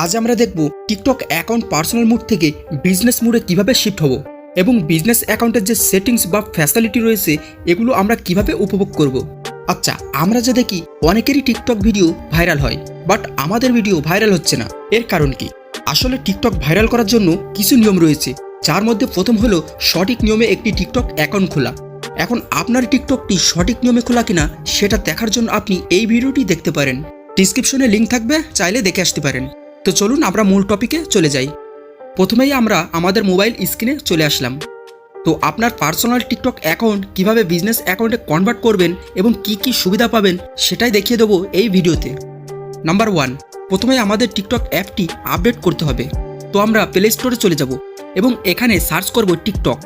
আজ আমরা দেখব টিকটক অ্যাকাউন্ট পার্সোনাল মোড থেকে বিজনেস মোডে কিভাবে শিফট হব এবং বিজনেস অ্যাকাউন্টের যে সেটিংস বা ফ্যাসিলিটি রয়েছে এগুলো আমরা কিভাবে উপভোগ করব। আচ্ছা, আমরা যে দেখি অনেকেরই টিকটক ভিডিও ভাইরাল হয়, বাট আমাদের ভিডিও ভাইরাল হচ্ছে না। এর কারণ কি? আসলে টিকটক ভাইরাল করার জন্য কিছু নিয়ম রয়েছে, যার মধ্যে প্রথম হলো সঠিক নিয়মে একটি টিকটক অ্যাকাউন্ট খোলা। এখন আপনার টিকটকটি সঠিক নিয়মে খোলা কিনা সেটা দেখার জন্য আপনি এই ভিডিওটি দেখতে পারেন। ডিসক্রিপশনে লিঙ্ক থাকবে, চাইলে দেখে আসতে পারেন। তো চলুন আমরা মূল টপিকে চলে যাই। প্রথমেই আমরা আমাদের মোবাইল স্ক্রিনে চলে আসলাম। তো আপনার পার্সোনাল টিকটক অ্যাকাউন্ট কিভাবে বিজনেস অ্যাকাউন্টে কনভার্ট করবেন এবং কি কি সুবিধা পাবেন সেটাই দেখিয়ে দেবো এই ভিডিওতে। নাম্বার 1, প্রথমেই আমাদের টিকটক অ্যাপটি আপডেট করতে হবে। তো আমরা প্লে স্টোরে চলে যাব এবং এখানে সার্চ করব টিকটক।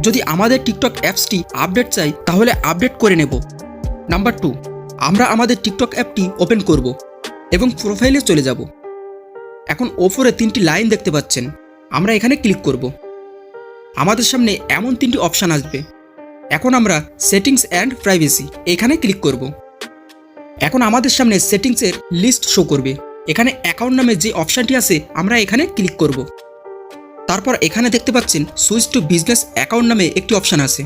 যদি আমাদের টিকটক অ্যাপসটি আপডেট চাই তাহলে আপডেট করে নেব। নাম্বার 2, আমরা আমাদের টিকটক অ্যাপটি ওপেন করব এবং প্রোফাইলে চলে যাব। এখন ওপরে 3টি লাইন দেখতে পাচ্ছেন, আমরা এখানে ক্লিক করব। আমাদের সামনে এমন 3টি অপশান আসবে। এখন আমরা সেটিংস অ্যান্ড প্রাইভেসি এখানে ক্লিক করব। এখন আমাদের সামনে সেটিংসের লিস্ট শো করবে। এখানে অ্যাকাউন্ট নামে যে অপশানটি আছে আমরা এখানে ক্লিক করব। তারপর এখানে দেখতে পাচ্ছেন সুইচ টু বিজনেস অ্যাকাউন্ট নামে একটি অপশান আছে,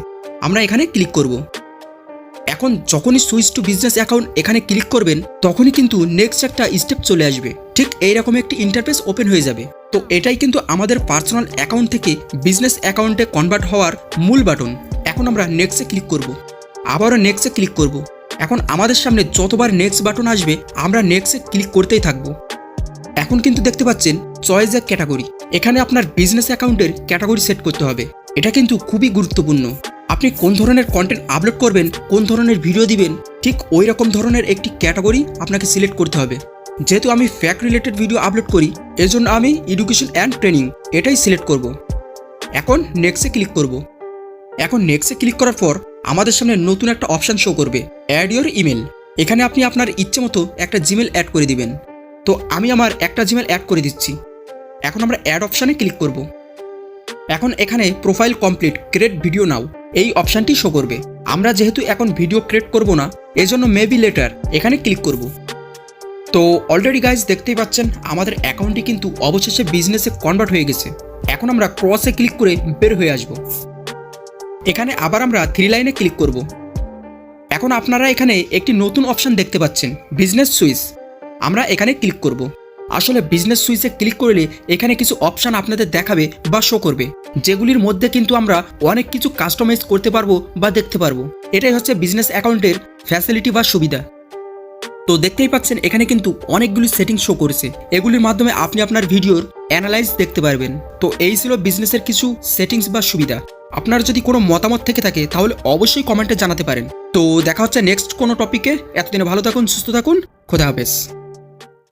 আমরা এখানে ক্লিক করব। এখন যখনই সুইচ টু বিজনেস অ্যাকাউন্ট এখানে ক্লিক করবেন তখনই কিন্তু নেক্সট একটা স্টেপ চলে আসবে। ঠিক এইরকম একটি ইন্টারফেস ওপেন হয়ে যাবে। তো এটাই কিন্তু আমাদের পার্সোনাল অ্যাকাউন্ট থেকে বিজনেস অ্যাকাউন্টে কনভার্ট হওয়ার মূল বাটন। এখন আমরা নেক্সটে ক্লিক করব, আবারও নেক্সটে ক্লিক করব। এখন আমাদের সামনে যতবার নেক্সট বাটন আসবে আমরা নেক্সটে ক্লিক করতেই থাকব। এখন কিন্তু দেখতে পাচ্ছেন চয়েস এ ক্যাটাগরি। এখানে আপনার বিজনেস অ্যাকাউন্টের ক্যাটাগরি সেট করতে হবে। এটা কিন্তু খুবই গুরুত্বপূর্ণ। আপনি কোন ধরনের কন্টেন্ট আপলোড করবেন, কোন ধরনের ভিডিও দিবেন, ঠিক ওই রকম ধরনের একটি ক্যাটাগরি আপনাকে সিলেক্ট করতে হবে। যেহেতু আমি ফ্যাক্ট রিলেটেড ভিডিও আপলোড করি, এজন্য আমি এডুকেশন অ্যান্ড ট্রেনিং এটাই সিলেক্ট করব। এখন নেক্সটে ক্লিক করব। এখন নেক্সটে ক্লিক করার পর আমাদের সামনে নতুন একটা অপশান শো করবে, অ্যাড ইওর ইমেল। এখানে আপনি আপনার ইচ্ছে মতো একটা জিমেল অ্যাড করে দিবেন। তো আমি আমার একটা জিমেল অ্যাড করে দিচ্ছি। এখন আমরা অ্যাড অপশানে ক্লিক করব। এখন এখানে প্রোফাইল কমপ্লিট, ক্রিয়েট ভিডিও নাও এই অপশানটি শো করবে। আমরা যেহেতু এখন ভিডিও ক্রিয়েট করব না, এজন্য মেবি লেটার এখানে ক্লিক করব। তো অলরেডি গাইজ দেখতেই পাচ্ছেন আমাদের অ্যাকাউন্টটি কিন্তু অবশেষে বিজনেসে কনভার্ট হয়ে গেছে। এখন আমরা ক্রসে ক্লিক করে বের হয়ে আসব। এখানে আবার আমরা 3 লাইনে ক্লিক করব। এখন আপনারা এখানে একটি নতুন অপশান দেখতে পাচ্ছেন, বিজনেস সুইচ। আমরা এখানে ক্লিক করব। আসলে বিজনেস সুইচে ক্লিক করলে এখানে কিছু অপশান আপনাদের দেখাবে বা শো করবে, যেগুলির মধ্যে কিন্তু আমরা অনেক কিছু কাস্টমাইজ করতে পারবো বা দেখতে পারবো। এটাই হচ্ছে বিজনেস অ্যাকাউন্টের ফ্যাসিলিটি বা সুবিধা। তো দেখতেই পাচ্ছেন এখানে কিন্তু অনেকগুলি সেটিং শো করেছে। এগুলির মাধ্যমে আপনি আপনার ভিডিওর অ্যানালাইজ দেখতে পারবেন। তো এই ছিল বিজনেসের কিছু সেটিংস বা সুবিধা। আপনার যদি কোনো মতামত থেকে থাকে তাহলে অবশ্যই কমেন্টে জানাতে পারেন। তো দেখা হচ্ছে নেক্সট কোনো টপিকে। এতদিনে ভালো থাকুন, সুস্থ থাকুন, খোদা হাফেজ।